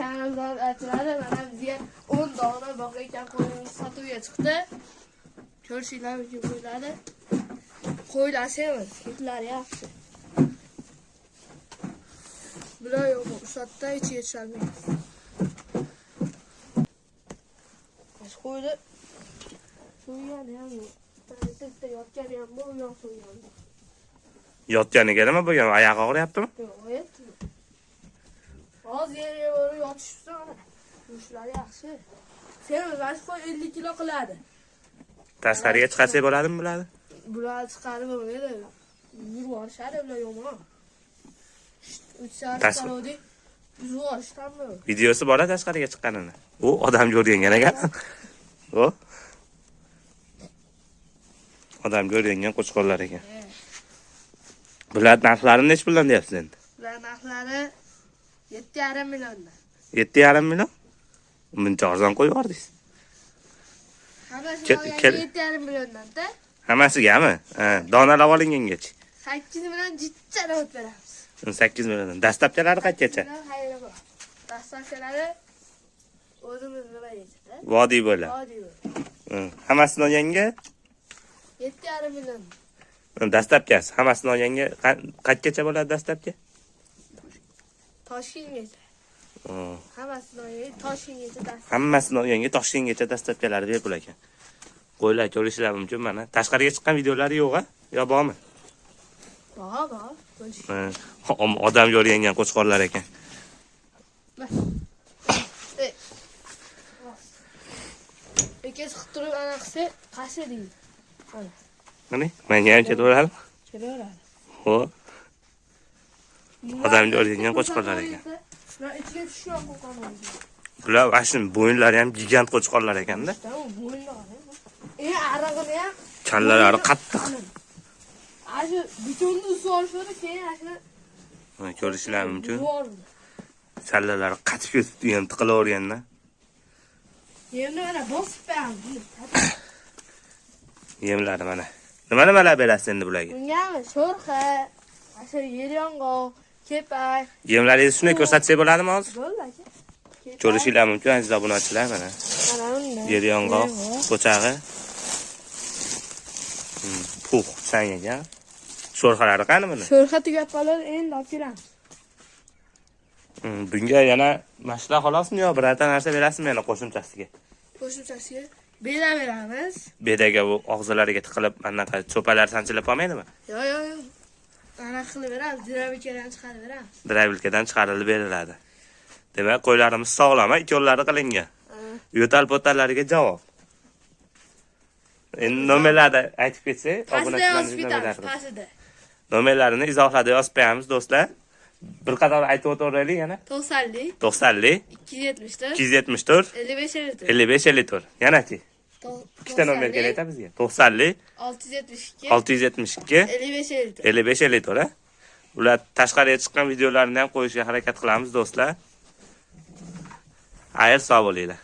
kanaldan aytiladi. Mana bizga 10 dona boq ekan qo'yimiz sotuvga chiqdi. Ko'rishinglar mumkin bo'ladi. Qo'ylar semiz, hitlar yaxshi. Bular yo'q, usatda ichiga tushamiz. Mana qo'ydi. So'ygan ham yo'q. Bitta yotgani ham bor, yo'q so'ygan. Yotganiga nima bo'lgan? Oyog'i og'riyaptimi? Yo'q, yetdi. Hozir yerga borib yotishibdi ana. Yurishlar yaxshi. Semiz mana qo'y 50 kilo qiladi. Tashqariga chiqarsak bo'ladimi bularni? Bular chiqarib bo'lmaydi. Yurishadi bular yomon. 3 soat qoldi. Yurishdanmi? Videosi bor-a tashqariga chiqqanini. U odam ko'rgan ekan. O. Odam ko'rgan qo'chqorlar ekan. Bular narxlarini nech puldan deyapsiz endi? Bular narxlari 7,5 milliondan. 7,5 million? Buncha arzon qo'yib yubordingiz. Hammasi 7,5 milliondan-da. Hammasigami? Ha, donalab olingangacha. 8 million jichchara o'tib beramiz. 8 milliondan. Dastlabchalari qanchacha? Dastlabchalari o'zimiz nimaga? Vodiy bo'ladi. Vodiy bo'ladi. Hammasini olganga 7,5 million. Dastlabkasi hammasini olganga qanchacha bo'ladi dastlabki? Toshkentgacha. Hammasini olganga Toshkentgacha dastlab. Hammasini olganga Toshkentgacha dastlabkalari bepul ekan. Qo'ylar ko'rishlar mumkin mana. Tashqariga chiqqan videolari yo'q-a? Yo bormi? Bor. Odam ko'rgan qo'chqorlar ekan. Ekas xiturib ana qilsa, qasi deydi. Mana. Qani? Menga ham ketaveradi. Kelaveradi. Xo'p. Odam ko'rgan qo'chqorlar ekan. Bular ichiga tushgan qo'qonlar. Bular ashun bo'yinlari ham gigant qo'chqorlar ekanda. Bo'yinlari. Arag'ini ham Kallalari qattiq. Ashu bitonni usulshodi keyin ashu ko'rishlar mumkin. Kallalari qatib ketibdi ham tiqilaverganda. Yemni mana bosib beramiz. Yemlari mana. Nimalar berasiz endi bularga? Bungami sho'rxa, ashu yeryong'oq, kepak. Yemlaringizni shunday ko'rsatsak bo'ladimi hozir? Bo'ldi aka. Ko'rishinglar mumkin aziz obunachilar mana. Mana bunday. Yeryong'oq, po'chag'i. Pux sangaga. Sho'rxalari qani buni? Sho'rxa tugab qoladi, endi olib kelamiz. Bunga yana mashina xolosmi yo birorta narsa berasizmi yana qo'shimchasiga? Qo'shimchasiga beraveramiz. Bedaga bu og'zilariga tiqilib anaqa cho'palar sanchilib qolmaydimi? Yo'q. Ana qilib beramiz, dirabilkadan chiqarib beramiz. Dirabilkadan chiqarilib beriladi. Demak, qo'ylarimiz sog'lom, ikkovlari qilingan. Yo'tal potallariga javob. Endi nomerlarni aytib ketsak, obunachilarimiz pastida. Nomerlarini izohlarda yozib qo'yamiz, do'stlar. Bir qator aytib o'tiraylik yana. 90lik 274 274 55 54. Yana-chi. Ikkita nomer kerak bizga. 90lik 672 55 54, ha? Ular tashqariga chiqqan videolarini ham qo'yishga harakat qilamiz, do'stlar. Xayr, sog' bo'linglar.